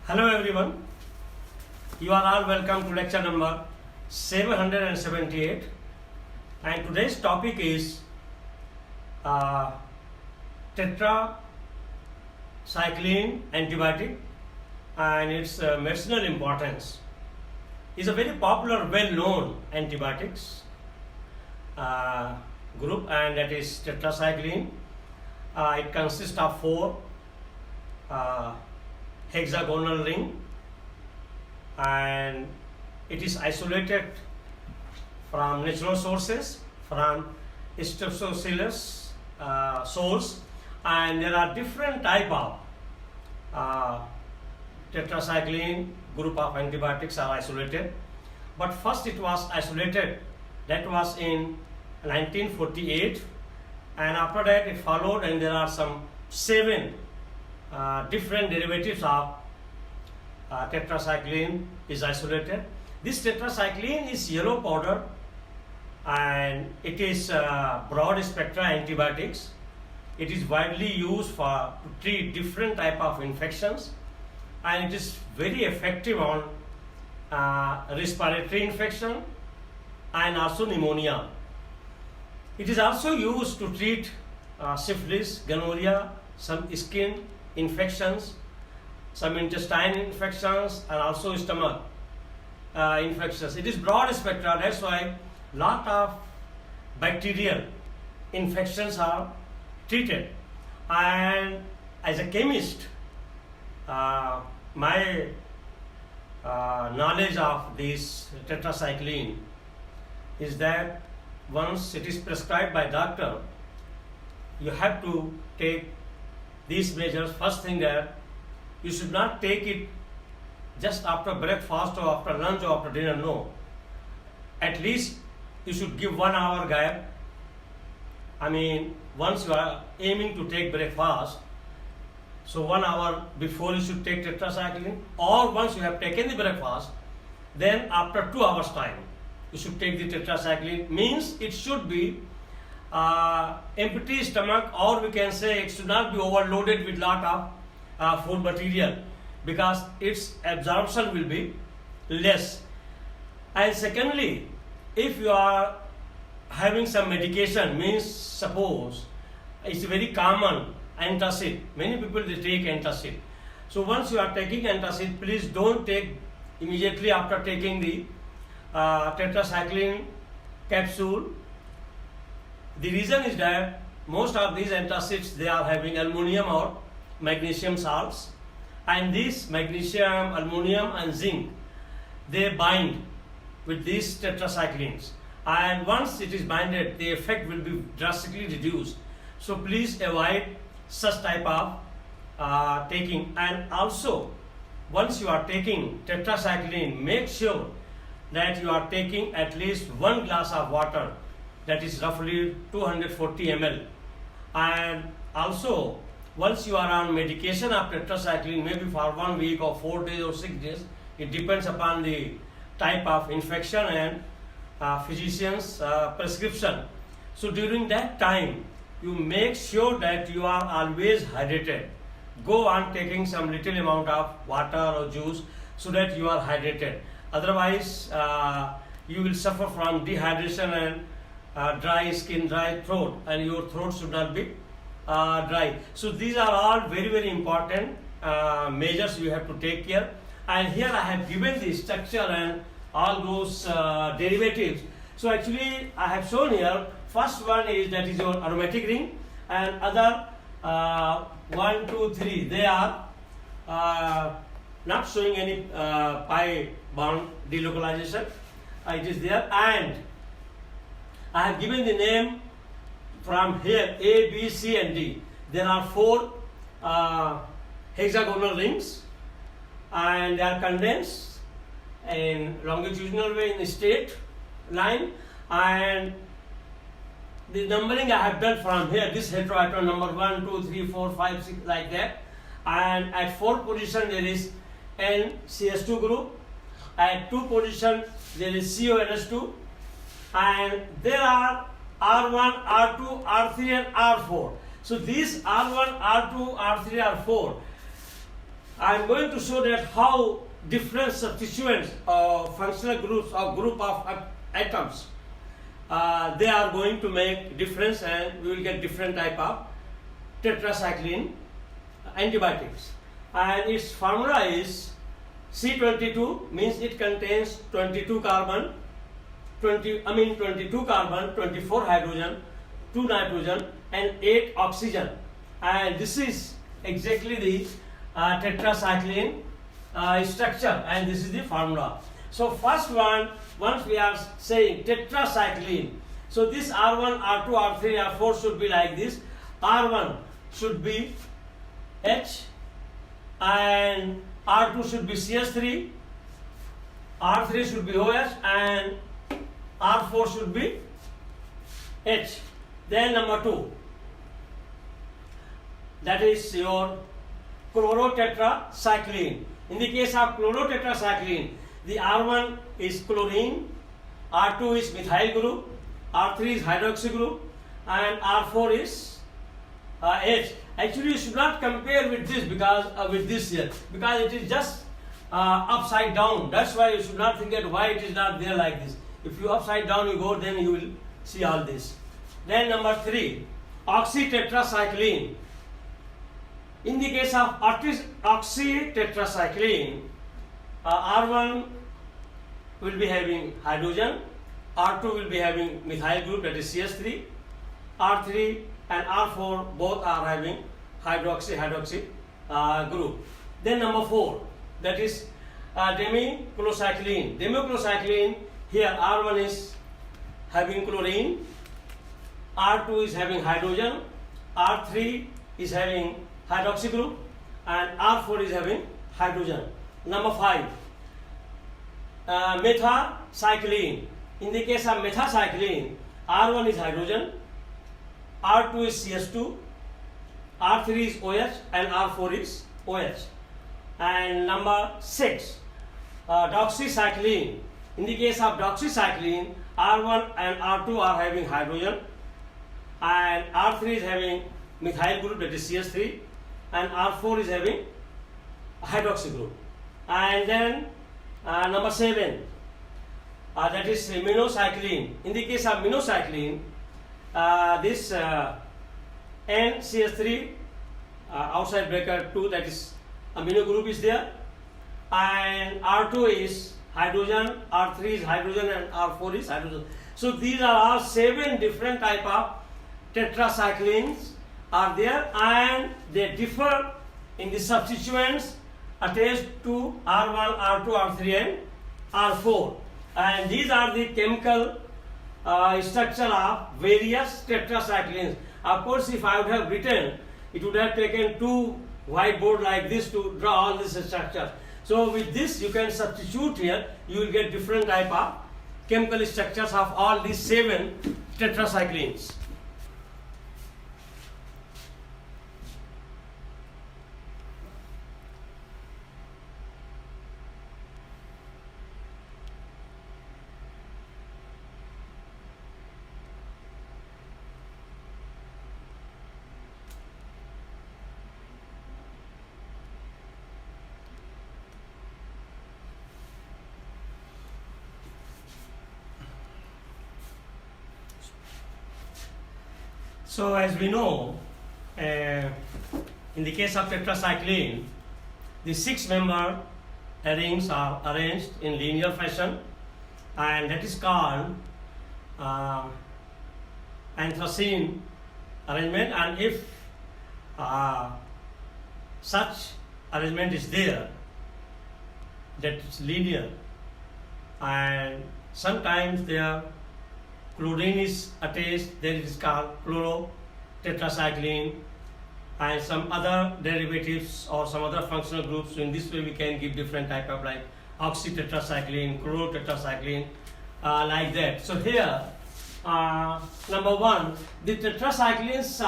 Hello everyone, you are all welcome to lecture number 778 and today's topic is tetracycline antibiotic and its medicinal importance. Is a very popular, well-known antibiotics group, and that is tetracycline. It consists of four hexagonal ring, and it is isolated from natural sources, from Streptococcus source, and there are different type of tetracycline group of antibiotics are isolated. But first it was isolated, that was in 1948, and after that it followed, and there are some 7 different derivatives of tetracycline is isolated. This tetracycline is yellow powder, and it is broad spectra antibiotics. It is widely used to treat different type of infections, and it is very effective on respiratory infection and also pneumonia. It is also used to treat syphilis, gonorrhea, some skin infections, some intestine infections, and also stomach infections. It is broad spectra, that's why lot of bacterial infections are treated. And as a chemist, my knowledge of this tetracycline is that once it is prescribed by doctor, you have to take these measures. First thing, that you should not take it just after breakfast or after lunch or after dinner. No, at least you should give 1 hour gap. I mean, once you are aiming to take breakfast, so 1 hour before you should take tetracycline, or once you have taken the breakfast, then after 2 hours time you should take the tetracycline. Means it should be empty stomach, or we can say it should not be overloaded with lot of food material, because its absorption will be less. And secondly, if you are having some medication, means suppose it's very common antacid, many people they take antacid. So once you are taking antacid, please don't take immediately after taking the tetracycline capsule. The reason is that most of these antacids, they are having aluminum or magnesium salts, and this magnesium, aluminum and zinc, they bind with these tetracyclines, and once it is binded, the effect will be drastically reduced. So please avoid such type of taking. And also, once you are taking tetracycline, make sure that you are taking at least 1 glass of water, that is roughly 240 ml. And also, once you are on medication of tetracycline, maybe for 1 week or 4 days or 6 days, it depends upon the type of infection and physician's prescription. So during that time, you make sure that you are always hydrated. Go on taking some little amount of water or juice so that you are hydrated. Otherwise, you will suffer from dehydration and dry skin, dry throat, and your throat should not be dry. So these are all very, very important measures you have to take care. And here I have given the structure and all those derivatives. So actually I have shown here, first one is that is your aromatic ring, and other 1, 2, 3, they are not showing any pi bond delocalization. It is there, and I have given the name from here, A, B, C and D. There are 4 hexagonal rings, and they are condensed in longitudinal way in a straight line, and the numbering I have done from here, this heteroatom number 1, 2, 3, 4, 5, 6, like that. And at 4th position there is NCH2 group, at 2 position there is CONH2, and there are R1, R2, R3 and R4. So these R1, R2, R3, R4 I am going to show that how different substituents or functional groups or group of atoms they are going to make difference, and we will get different type of tetracycline antibiotics. And its formula is C22, means it contains 22 carbon, 22 carbon, 24 hydrogen, 2 nitrogen and 8 oxygen. And this is exactly the tetracycline structure, and this is the formula. So first one, once we are saying tetracycline, so this R1, R2, R3, R4 should be like this. R1 should be H, and R2 should be CH3, R3 should be OH, and R4 should be H. Then number 2, that is your chlorotetracycline. In the case of chlorotetracycline, the R1 is chlorine, R2 is methyl group, R3 is hydroxy group, and R4 is H. Actually, you should not compare with this because with this here, because it is just upside down. That's why you should not think that why it is not there like this. If you upside down you go, then you will see all this. Then number 3, oxytetracycline. In the case of oxytetracycline, R1 will be having hydrogen, R2 will be having methyl group, that is CH3, R3 and R4 both are having hydroxy group. Then number 4, that is demiclocycline. Demiclocycline, here R1 is having chlorine, R2 is having hydrogen, R3 is having hydroxy group, and R4 is having hydrogen. Number 5, methacycline. In the case of methacycline, R1 is hydrogen, R2 is CH2, R3 is OH, and R4 is OH. And number 6, doxycycline. In the case of doxycycline, R1 and R2 are having hydrogen, and R3 is having methyl group, that is CH3, and R4 is having hydroxy group. And then number 7, that is minocycline. In the case of minocycline, this NCH3 outside bracket 2, that is amino group is there, and R2 is hydrogen, R3 is hydrogen, and R4 is hydrogen. So these are all 7 different type of tetracyclines are there, and they differ in the substituents attached to R1, R2, R3 and R4. And these are the chemical structure of various tetracyclines. Of course, if I would have written, it would have taken 2 whiteboard like this to draw all this structure. So with this you can substitute here, you will get different type of chemical structures of all these 7 tetracyclines. So as we know, in the case of tetracycline, the 6-member rings are arranged in linear fashion, and that is called anthracene arrangement. And if such arrangement is there, that is linear, and sometimes there chlorine is attached, then it is called chlorotetracycline, and some other derivatives or some other functional groups. So in this way we can give different type of like oxytetracycline, chlorotetracycline, like that. So here number 1, the tetracyclines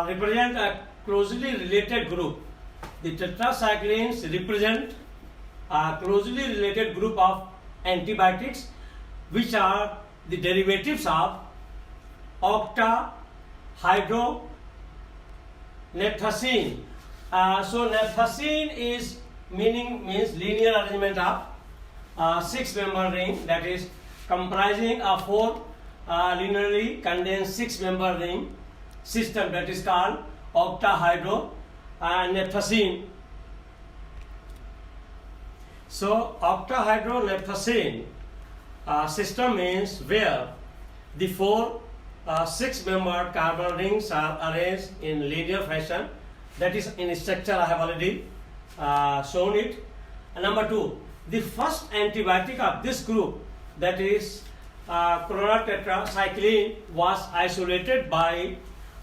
represent a closely related group. The tetracyclines represent a closely related group of antibiotics which are the derivatives of octahydroxychloroquine Naphthasine. So naphthasine is means linear arrangement of 6-member ring, that is comprising of 4 linearly condensed 6-member ring system, that is called octahydro naphthasine. So octahydronaphthasine system means where the 4 6-membered carbon rings are arranged in linear fashion, that is in structure I have already shown it. And number 2, the first antibiotic of this group, that is chlorotetracycline, was isolated by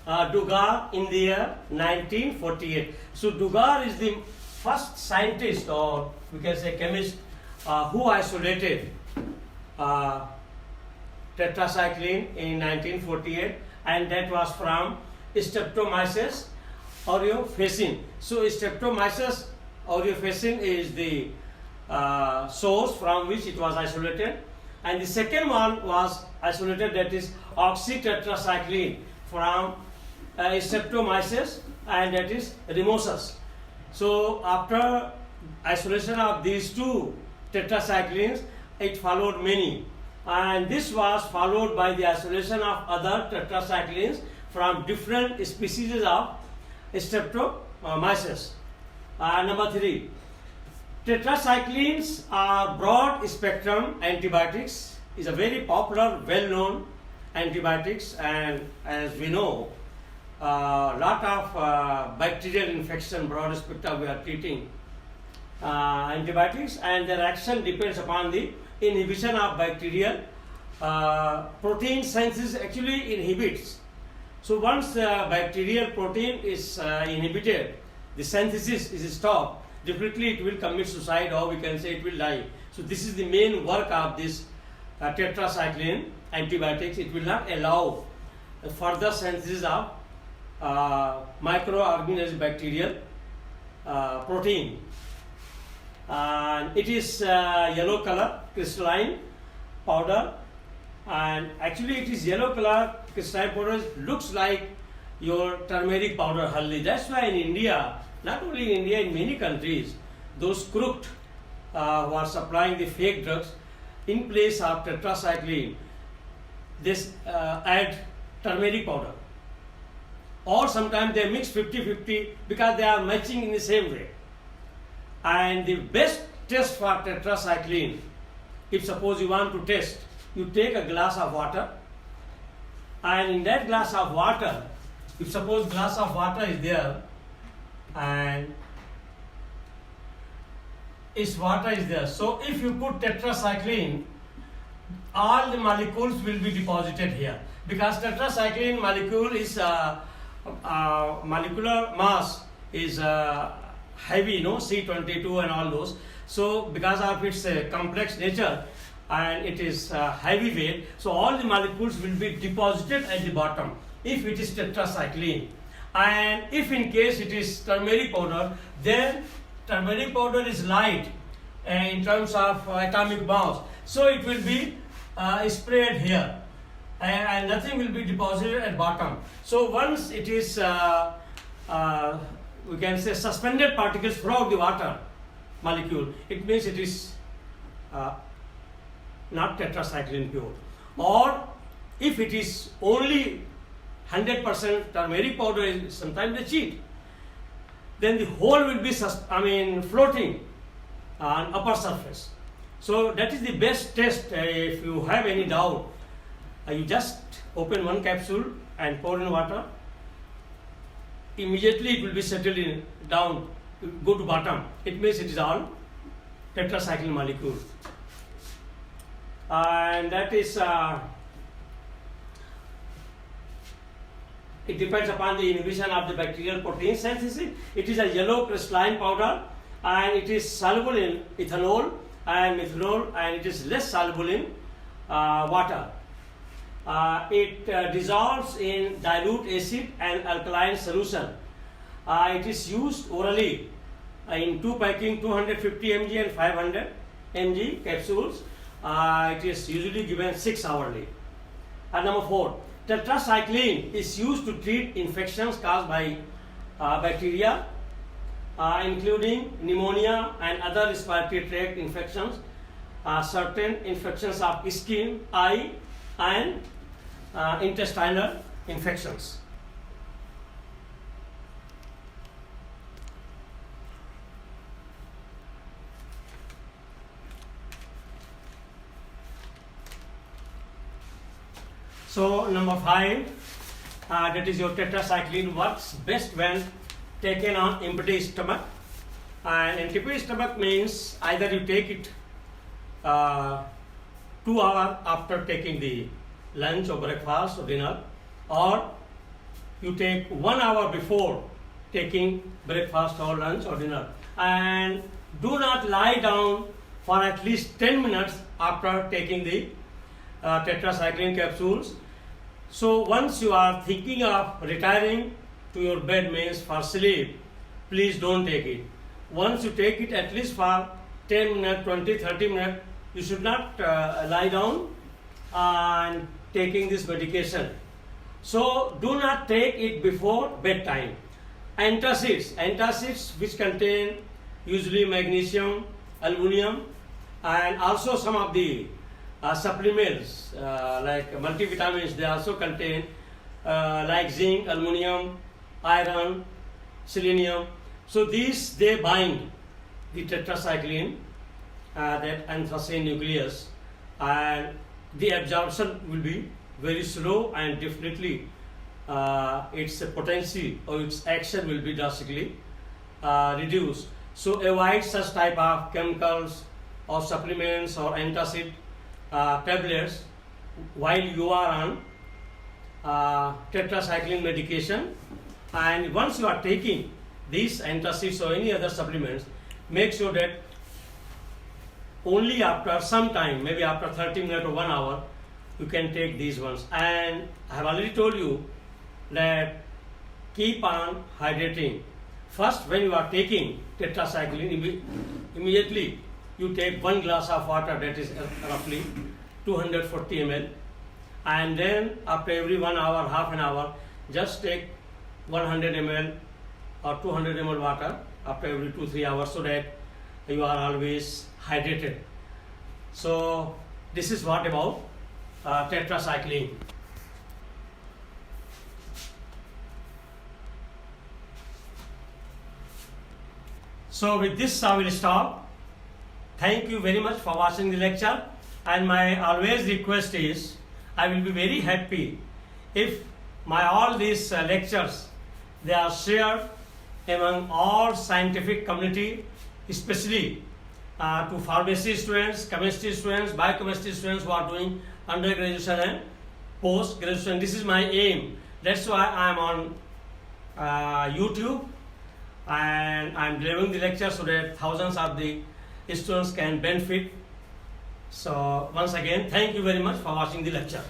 Dugard in the year 1948. So Dugard is the first scientist, or we can say chemist, who isolated tetracycline in 1948, and that was from Streptomyces aureofaciens. So Streptomyces aureofaciens is the source from which it was isolated, and the second one was isolated, that is oxytetracycline, from Streptomyces, and that is Ramosus. So after isolation of these 2 tetracyclines, it followed many, and this was followed by the isolation of other tetracyclines from different species of Streptomyces. Number 3, tetracyclines are broad spectrum antibiotics, is a very popular, well known antibiotics, and as we know, lot of bacterial infection, broad spectrum we are treating antibiotics, and their action depends upon the inhibition of bacterial protein synthesis, actually inhibits. So once bacterial protein is inhibited, the synthesis is stopped, definitely it will commit suicide, or we can say it will die. So this is the main work of this tetracycline antibiotics. It will not allow further synthesis of microorganism bacterial protein. And it is yellow color crystalline powder, and actually it is yellow color crystalline powder, looks like your turmeric powder, haldi. That's why in India, not only in India, in many countries, those crooked who are supplying the fake drugs, in place of tetracycline, this add turmeric powder, or sometimes they mix 50-50 because they are matching in the same way. And the best test for tetracycline, if suppose you want to test, you take a glass of water, and in that glass of water, if suppose glass of water is there, and its water is there, so if you put tetracycline, all the molecules will be deposited here, because tetracycline molecule is molecular mass is heavy, C22 and all those. So because of its complex nature and it is heavy weight, so all the molecules will be deposited at the bottom if it is tetracycline. And if in case it is turmeric powder, then turmeric powder is light in terms of atomic mass, so it will be sprayed here, and nothing will be deposited at bottom. So once it is we can say suspended particles from the water molecule, it means it is not tetracycline pure. Or if it is only 100% turmeric powder, sometimes they cheat, then the whole will be floating on upper surface. So that is the best test. If you have any doubt, you just open one capsule and pour in water. Immediately it will be settled down, go to bottom. It means it is all tetracycline molecule. And that is, it depends upon the inhibition of the bacterial protein synthesis. It is a yellow crystalline powder, and it is soluble in ethanol and methanol, and it is less soluble in water. It dissolves in dilute acid and alkaline solution. It is used orally in 2 packing 250 mg and 500 mg capsules. It is usually given 6 hourly. And number 4, tetracycline is used to treat infections caused by bacteria, including pneumonia and other respiratory tract infections, certain infections of skin, eye, and intestinal infections. So number 5, that is your tetracycline works best when taken on empty stomach. And empty stomach means either you take it 2 hours after taking the lunch or breakfast or dinner, or you take 1 hour before taking breakfast or lunch or dinner. And do not lie down for at least 10 minutes after taking the tetracycline capsules. So once you are thinking of retiring to your bed, means for sleep, please don't take it. Once you take it at least for 10 minutes, 20, 30 minutes, you should not lie down and taking this medication. So do not take it before bedtime. Antacids which contain usually magnesium, aluminum, and also some of the supplements like multivitamins, they also contain like zinc, aluminum, iron, selenium. So these, they bind the tetracycline, that anthracene nucleus, and the absorption will be very slow, and definitely its potency or its action will be drastically reduced. So avoid such type of chemicals or supplements or antacid tablets while you are on tetracycline medication. And once you are taking these antacids or any other supplements, make sure that only after some time, maybe after 30 minutes or 1 hour, you can take these ones. And I have already told you that keep on hydrating. First, when you are taking tetracycline, immediately you take 1 glass of water, that is roughly 240 ml, and then after every 1 hour, half an hour, just take 100 ml or 200 ml water after every 2-3 hours, so that you are always hydrated. So this is what about tetracycline. So with this I will stop. Thank you very much for watching the lecture, and my always request is, I will be very happy if my all these lectures, they are shared among all scientific community, especially to pharmacy students, chemistry students, biochemistry students who are doing undergraduation and post-graduation. This is my aim. That's why I am on YouTube, and I am delivering the lecture so that thousands of the students can benefit. So once again, thank you very much for watching the lecture.